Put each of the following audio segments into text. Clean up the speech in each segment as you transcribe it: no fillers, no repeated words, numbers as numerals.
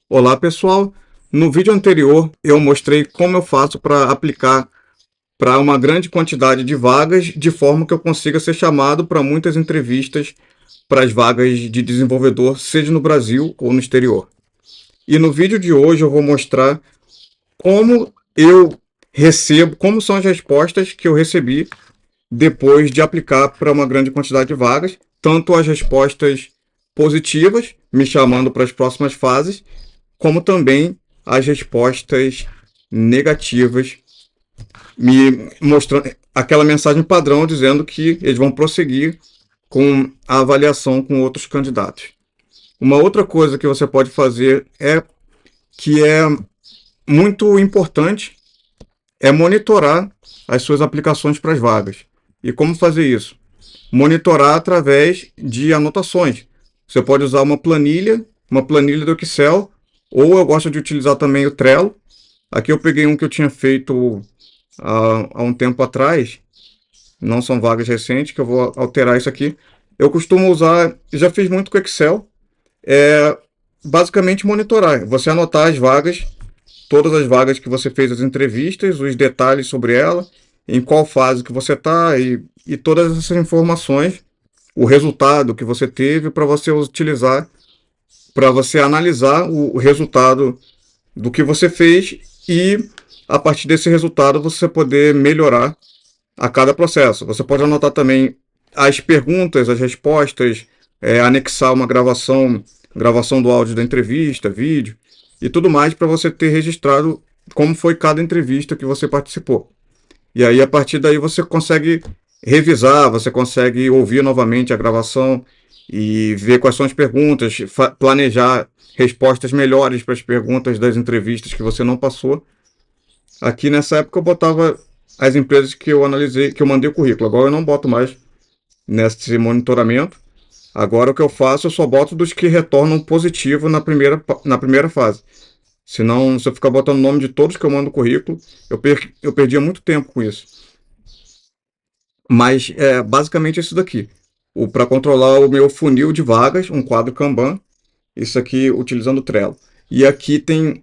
Olá pessoal, no vídeo anterior eu mostrei como eu faço para aplicar para uma grande quantidade de vagas de forma que eu consiga ser chamado para muitas entrevistas para as vagas de desenvolvedor, seja no Brasil ou no exterior. E no vídeo de hoje eu vou mostrar como eu recebo, como são as respostas que eu recebi depois de aplicar para uma grande quantidade de vagas, tanto as respostas positivas, me chamando para as próximas fases, como também as respostas negativas, me mostrando aquela mensagem padrão dizendo que eles vão prosseguir com a avaliação com outros candidatos. Uma outra coisa que você pode fazer que é muito importante é monitorar as suas aplicações para as vagas. E como fazer isso? Monitorar através de anotações. Você pode usar uma planilha do Excel, ou eu gosto de utilizar também o Trello. Aqui eu peguei um que eu tinha feito há um tempo atrás, não são vagas recentes, que eu vou alterar isso aqui. Eu costumo usar, já fiz muito com Excel, é basicamente monitorar. Você anotar as vagas, todas as vagas que você fez as entrevistas, os detalhes sobre ela, em qual fase que você está e todas essas informações, o resultado que você teve para você utilizar, para você analisar o resultado do que você fez e a partir desse resultado você poder melhorar a cada processo. Você pode anotar também as perguntas, as respostas, anexar uma gravação do áudio da entrevista, vídeo e tudo mais para você ter registrado como foi cada entrevista que você participou. E aí a partir daí você consegue revisar, você consegue ouvir novamente a gravação e ver quais são as perguntas, planejar respostas melhores para as perguntas das entrevistas que você não passou. Aqui nessa época eu botava as empresas que eu analisei, que eu mandei o currículo. Agora eu não boto mais nesse monitoramento. Agora o que eu faço, eu só boto dos que retornam positivo na primeira fase. Senão, se eu ficar botando o nome de todos que eu mando o currículo, eu perdia muito tempo com isso. Mas é basicamente isso daqui. Para controlar o meu funil de vagas, um quadro Kanban, isso aqui utilizando o Trello. E aqui tem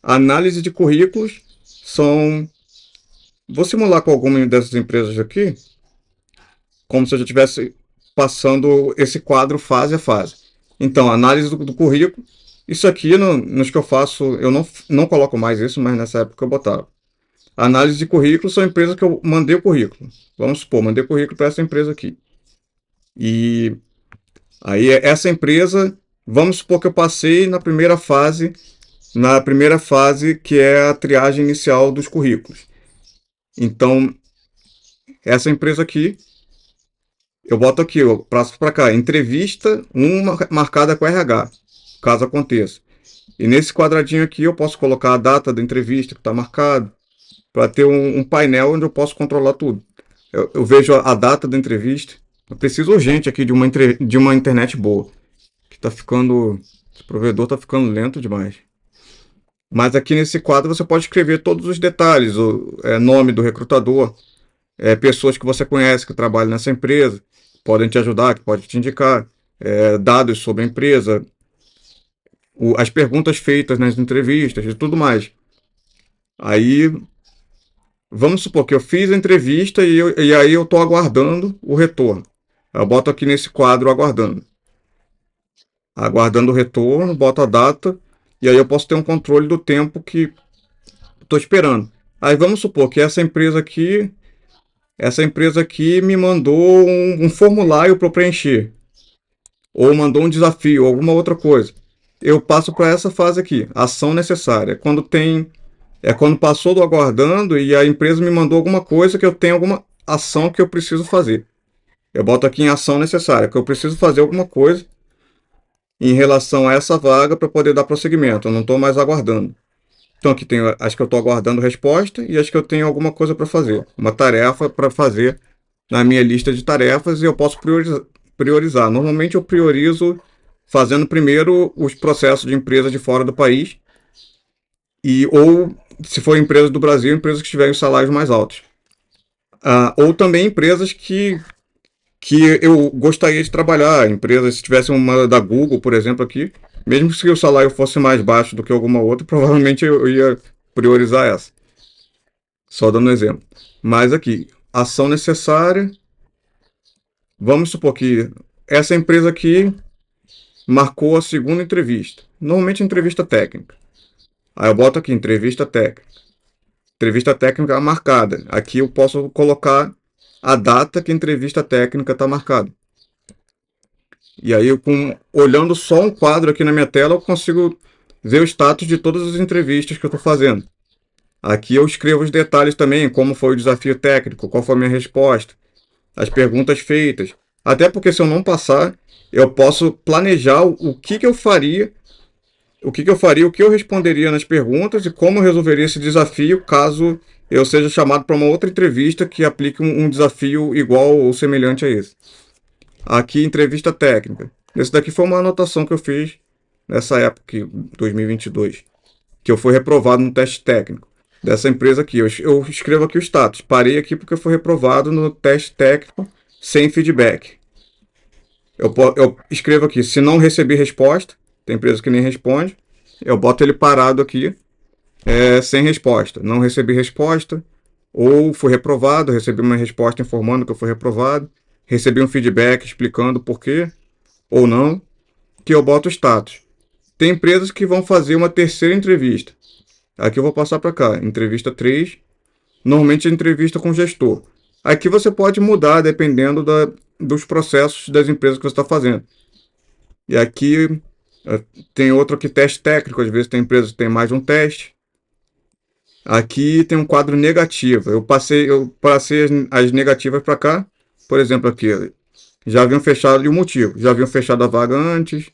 análise de currículos, são... Vou simular com alguma dessas empresas aqui, como se eu já estivesse passando esse quadro fase a fase. Então, análise do currículo. Isso aqui, nos que eu faço, eu não coloco mais isso, mas nessa época eu botava. Análise de currículo são empresas que eu mandei o currículo. Vamos supor, mandei o currículo para essa empresa aqui. E aí, essa empresa, vamos supor que eu passei na primeira fase que é a triagem inicial dos currículos. Então, essa empresa aqui, eu boto aqui, eu passo para cá, entrevista, uma marcada com RH, caso aconteça. E nesse quadradinho aqui eu posso colocar a data da entrevista que está marcado, para ter um painel onde eu posso controlar tudo. Eu vejo a data da entrevista. Eu preciso urgente aqui de uma internet boa, que está ficando, esse provedor está ficando lento demais. Mas aqui nesse quadro você pode escrever todos os detalhes, o nome do recrutador, pessoas que você conhece que trabalham nessa empresa, podem te ajudar, que podem te indicar, dados sobre a empresa, as perguntas feitas nas entrevistas e tudo mais. Aí, vamos supor que eu fiz a entrevista e aí eu estou aguardando o retorno. Eu boto aqui nesse quadro aguardando. Aguardando o retorno, boto a data e aí eu posso ter um controle do tempo que estou esperando. Aí vamos supor que essa empresa aqui me mandou um formulário para preencher, ou mandou um desafio, alguma outra coisa. Eu passo para essa fase aqui, ação necessária. Quando passou do aguardando e a empresa me mandou alguma coisa que eu tenho alguma ação que eu preciso fazer. Eu boto aqui em ação necessária, que eu preciso fazer alguma coisa em relação a essa vaga para poder dar prosseguimento. Eu não estou mais aguardando. Então aqui tem as que eu estou aguardando resposta e as que eu tenho alguma coisa para fazer. Uma tarefa para fazer na minha lista de tarefas e eu posso priorizar. Normalmente eu priorizo fazendo primeiro os processos de empresas de fora do país ou se for empresas do Brasil, empresas que tiverem os salários mais altos. Ou também empresas que eu gostaria de trabalhar. Empresas, se tivesse uma da Google, por exemplo, aqui, Mesmo se o salário fosse mais baixo do que alguma outra, provavelmente eu ia priorizar essa. Só dando um exemplo. Mas aqui, ação necessária. Vamos supor que essa empresa aqui marcou a segunda entrevista. Normalmente entrevista técnica. Aí eu boto aqui, entrevista técnica. Entrevista técnica marcada. Aqui eu posso colocar a data que a entrevista técnica está marcada. E aí, olhando só um quadro aqui na minha tela, eu consigo ver o status de todas as entrevistas que eu estou fazendo. Aqui eu escrevo os detalhes também, como foi o desafio técnico, qual foi a minha resposta, as perguntas feitas. Até porque se eu não passar, eu posso planejar o que eu faria, o que eu responderia nas perguntas e como eu resolveria esse desafio caso eu seja chamado para uma outra entrevista que aplique um desafio igual ou semelhante a esse. Aqui, entrevista técnica. Esse daqui foi uma anotação que eu fiz nessa época, 2022, que eu fui reprovado no teste técnico dessa empresa aqui. Eu escrevo aqui o status. Parei aqui porque eu fui reprovado no teste técnico sem feedback. Eu escrevo aqui, se não recebi resposta, tem empresa que nem responde, eu boto ele parado aqui, sem resposta. Não recebi resposta, ou fui reprovado, recebi uma resposta informando que eu fui reprovado, recebi um feedback explicando por quê, ou não, que eu boto o status. Tem empresas que vão fazer uma terceira entrevista. Aqui eu vou passar para cá, entrevista 3, normalmente é entrevista com o gestor. Aqui você pode mudar dependendo dos processos das empresas que você está fazendo. E aqui tem outro aqui, teste técnico, às vezes tem empresas que tem mais de um teste. Aqui tem um quadro negativo. Eu passei as negativas para cá. Por exemplo, aqui, já haviam fechado, e o motivo, já haviam fechado a vaga antes.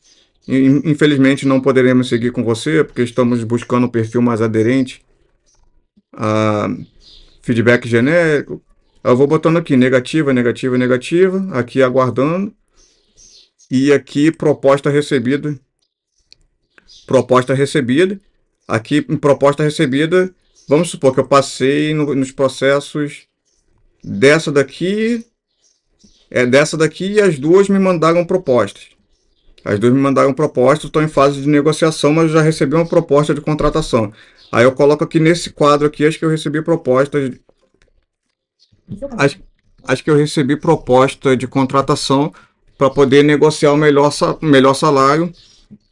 Infelizmente não poderemos seguir com você, porque estamos buscando um perfil mais aderente a feedback genérico. Eu vou botando aqui, negativa, negativa, negativa, aqui aguardando. E aqui, proposta recebida. Proposta recebida. Aqui, em proposta recebida, vamos supor que eu passei nos processos dessa daqui e as duas me mandaram propostas. As duas me mandaram propostas, estou em fase de negociação, mas já recebi uma proposta de contratação. Aí eu coloco aqui nesse quadro aqui, acho que eu recebi propostas. Acho que eu recebi proposta de contratação para poder negociar o melhor salário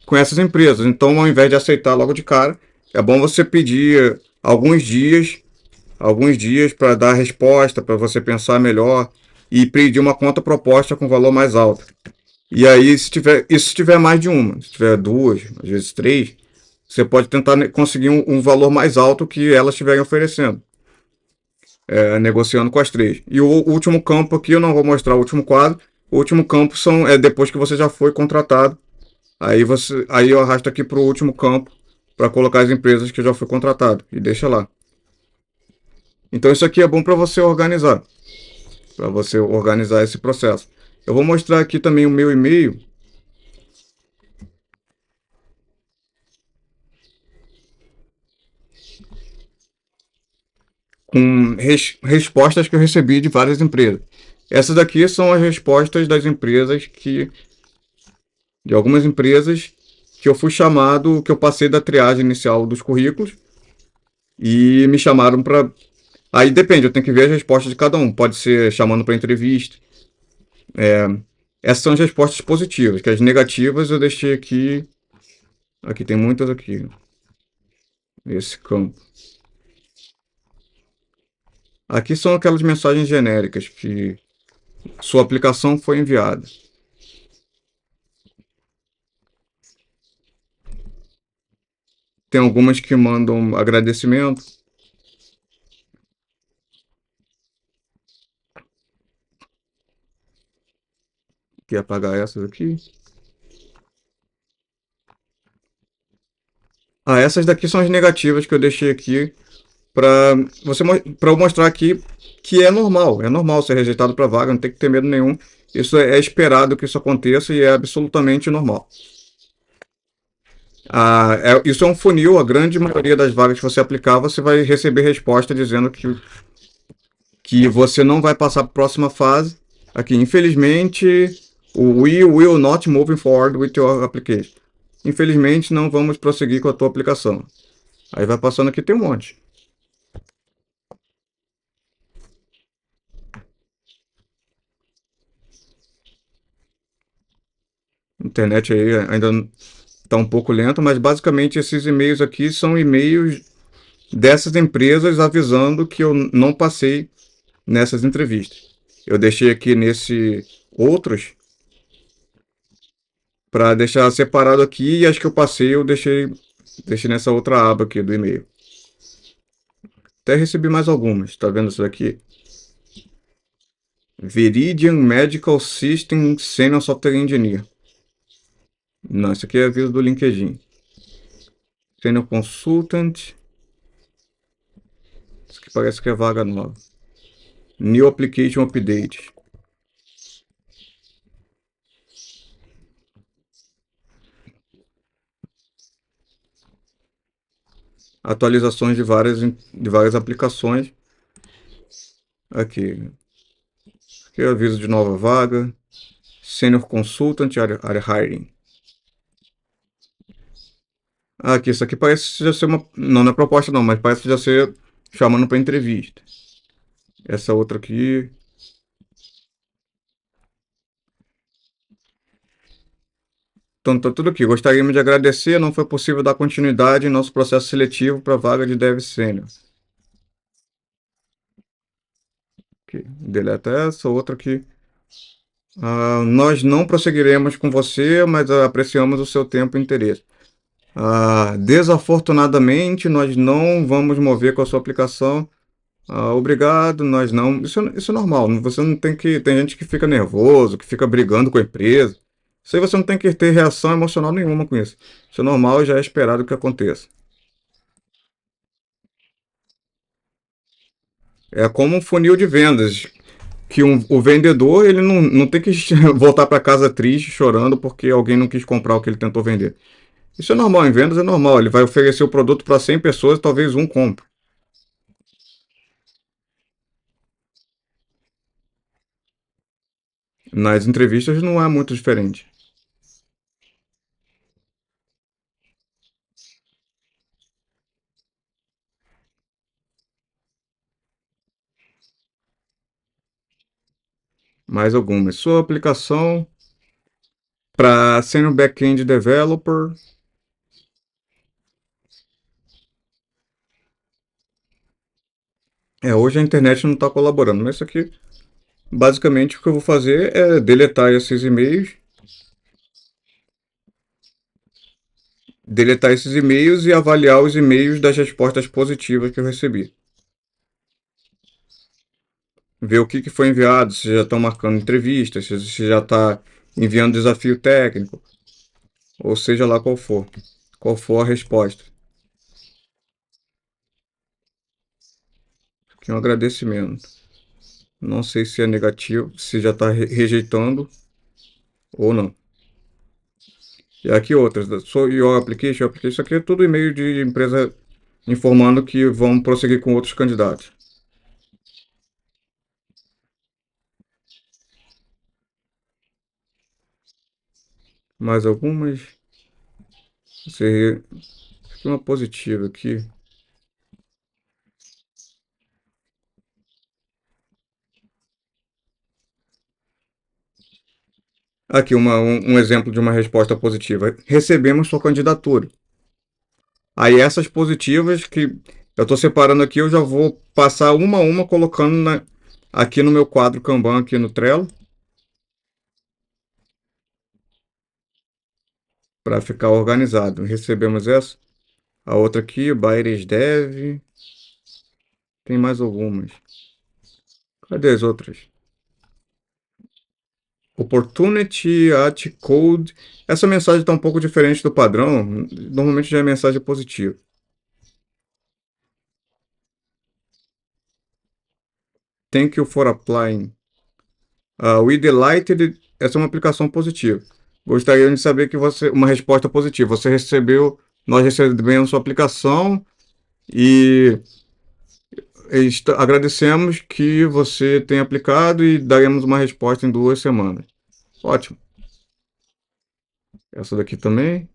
com essas empresas. Então, ao invés de aceitar logo de cara, é bom você pedir alguns dias para dar a resposta, para você pensar melhor e pedir uma contraproposta com valor mais alto. E aí, se tiver mais de uma, se tiver duas, às vezes três, você pode tentar conseguir um valor mais alto que elas estiverem oferecendo, negociando com as três. E o último campo aqui, eu não vou mostrar o último quadro. O último campo é depois que você já foi contratado. Aí eu arrasto aqui para o último campo para colocar as empresas que já foi contratado e deixa lá. Então isso aqui é bom para você organizar esse processo. Eu vou mostrar aqui também o meu e-mail. Com respostas que eu recebi de várias empresas. Essas daqui são as respostas das empresas de algumas empresas que eu fui chamado, que eu passei da triagem inicial dos currículos e me chamaram para. Aí depende, eu tenho que ver as respostas de cada um. Pode ser chamando para entrevista. Essas são as respostas positivas, que as negativas eu deixei aqui. Aqui tem muitas aqui. Nesse campo. Aqui são aquelas mensagens genéricas que sua aplicação foi enviada. Tem algumas que mandam agradecimento. Quer apagar essas aqui? Essas daqui são as negativas que eu deixei aqui para eu mostrar aqui que é normal ser rejeitado para vaga, não tem que ter medo nenhum. Isso é esperado que isso aconteça e é absolutamente normal. Isso é um funil, a grande maioria das vagas que você aplicar, você vai receber resposta dizendo que você não vai passar para a próxima fase. Aqui, infelizmente, we will not moving forward with your application. Infelizmente, não vamos prosseguir com a tua aplicação. Aí vai passando aqui, tem um monte. A internet aí ainda está um pouco lenta, mas basicamente esses e-mails aqui são e-mails dessas empresas avisando que eu não passei nessas entrevistas. Eu deixei aqui nesse outros para deixar separado aqui e as que eu passei eu deixei nessa outra aba aqui do e-mail. Até recebi mais algumas, tá vendo isso daqui? Viridian Medical System Senior Software Engineer. Não, isso aqui é aviso do LinkedIn. Senior Consultant. Isso aqui parece que é vaga nova. New Application Update. Atualizações de várias aplicações. Aqui. Aqui é aviso de nova vaga. Senior Consultant are hiring. Aqui, isso aqui parece já ser uma. Não é proposta não, mas parece já ser chamando para entrevista. Essa outra aqui. Então, tá tudo aqui. Gostaríamos de agradecer. Não foi possível dar continuidade em nosso processo seletivo para a vaga de Dev Senior. Aqui. Deleta essa, outra aqui. Nós não prosseguiremos com você, mas apreciamos o seu tempo e interesse. Desafortunadamente, nós não vamos mover com a sua aplicação. Obrigado, nós não. Isso é normal. Você não tem que. Tem gente que fica nervoso, que fica brigando com a empresa. Isso aí você não tem que ter reação emocional nenhuma com isso. Isso é normal e já é esperado que aconteça. É como um funil de vendas, que o vendedor ele não tem que voltar para casa triste, chorando, porque alguém não quis comprar o que ele tentou vender. Isso é normal, em vendas é normal. Ele vai oferecer o produto para 100 pessoas, talvez um compre. Nas entrevistas não é muito diferente. Mais algumas. Sua aplicação para Senior Backend Developer. Hoje a internet não está colaborando, mas isso aqui, basicamente, o que eu vou fazer é deletar esses e-mails e avaliar os e-mails das respostas positivas que eu recebi. Ver o que foi enviado, se já estão marcando entrevistas, se já está enviando desafio técnico, ou seja lá qual for a resposta. Aqui é um agradecimento. Não sei se é negativo, se já está rejeitando ou não. E aqui outras. So your application. Isso aqui é tudo e-mail de empresa informando que vão prosseguir com outros candidatos. Mais algumas. Você... Aqui uma positiva aqui. Aqui um exemplo de uma resposta positiva. Recebemos sua candidatura. Aí essas positivas que eu estou separando aqui, eu já vou passar uma a uma colocando aqui no meu quadro Kanban, aqui no Trello, para ficar organizado. Recebemos essa. A outra aqui, Baires Dev. Tem mais algumas. Cadê as outras? Opportunity at Code. Essa mensagem está um pouco diferente do padrão. Normalmente já é mensagem positiva. Thank you for applying. We delighted. Essa é uma aplicação positiva. Gostaria de saber que uma resposta positiva. Nós recebemos sua aplicação e agradecemos que você tenha aplicado e daremos uma resposta em 2 semanas. Ótimo. Essa daqui também.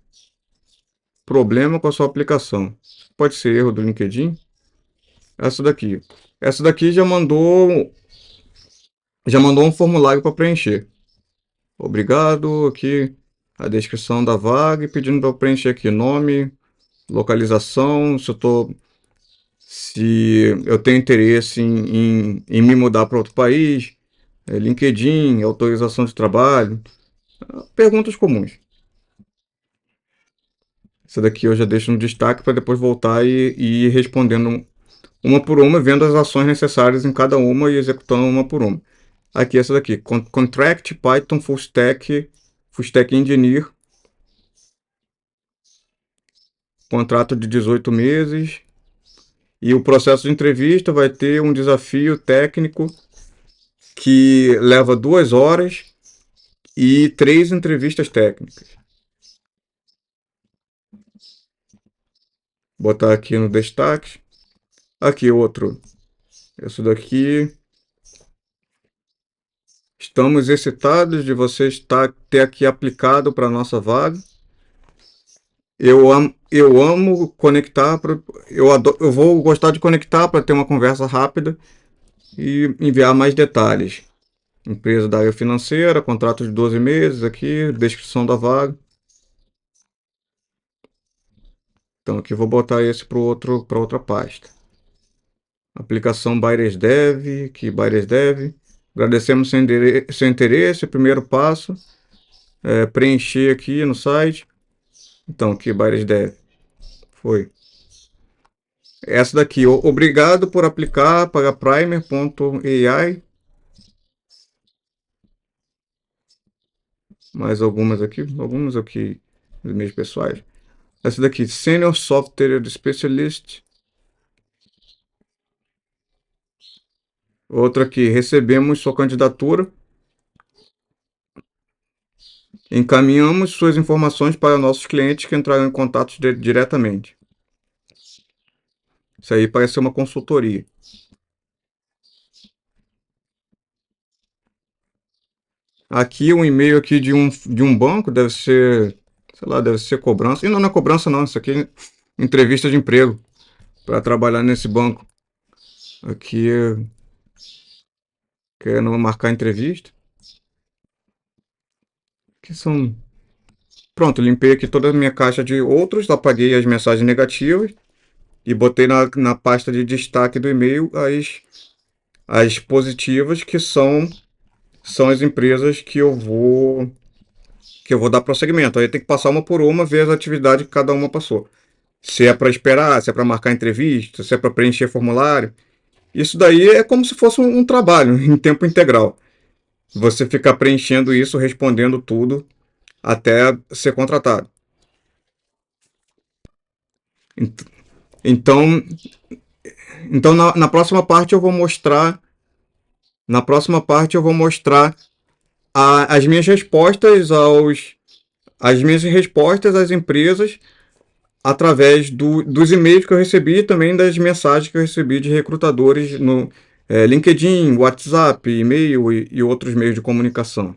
problema com a sua aplicação. Pode ser erro do LinkedIn. Essa daqui. Essa daqui já mandou um formulário para preencher. Obrigado, aqui a descrição da vaga e pedindo para eu preencher aqui nome, localização, se eu tenho interesse em me mudar para outro país, LinkedIn, autorização de trabalho, perguntas comuns. Essa daqui eu já deixo no destaque para depois voltar e ir respondendo uma por uma, vendo as ações necessárias em cada uma e executando uma por uma. Aqui, essa daqui, Contract Python Full Stack Engineer, contrato de 18 meses. E o processo de entrevista vai ter um desafio técnico que leva 2 horas e 3 entrevistas técnicas. Botar aqui no destaque. Aqui outro. Esse daqui. Estamos excitados de você ter aqui aplicado para a nossa vaga. Eu amo conectar. Eu vou gostar de conectar para ter uma conversa rápida e enviar mais detalhes. Empresa da área financeira, contrato de 12 meses aqui, descrição da vaga. Então aqui eu vou botar esse para outra pasta. Aplicação ByresDev, aqui ByresDev. Agradecemos seu interesse, primeiro passo, preencher aqui no site. Então aqui ByresDev, foi. Essa daqui, obrigado por aplicar para Primer.ai. Mais algumas aqui, os meus pessoais. Essa daqui, Senior Software Specialist. Outra aqui, recebemos sua candidatura. Encaminhamos suas informações para nossos clientes que entrarão em contato diretamente. Isso aí parece ser uma consultoria. Aqui um e-mail aqui de um banco, deve ser, sei lá, deve ser cobrança. E não é cobrança não, isso aqui é entrevista de emprego para trabalhar nesse banco. Aqui querendo marcar entrevista. Que são. Pronto, limpei aqui toda a minha caixa de outros, apaguei as mensagens negativas e botei na pasta de destaque do e-mail as positivas, que são as empresas que eu vou dar prosseguimento. Aí tem que passar uma por uma, ver as atividades que cada uma passou. Se é para esperar, se é para marcar entrevista, se é para preencher formulário. Isso daí é como se fosse um trabalho em tempo integral. Você ficar preenchendo isso, respondendo tudo até ser contratado. Então, então na próxima parte eu vou mostrar, as minhas respostas às empresas através dos e-mails que eu recebi e também das mensagens que eu recebi de recrutadores no LinkedIn, WhatsApp, e-mail e outros meios de comunicação.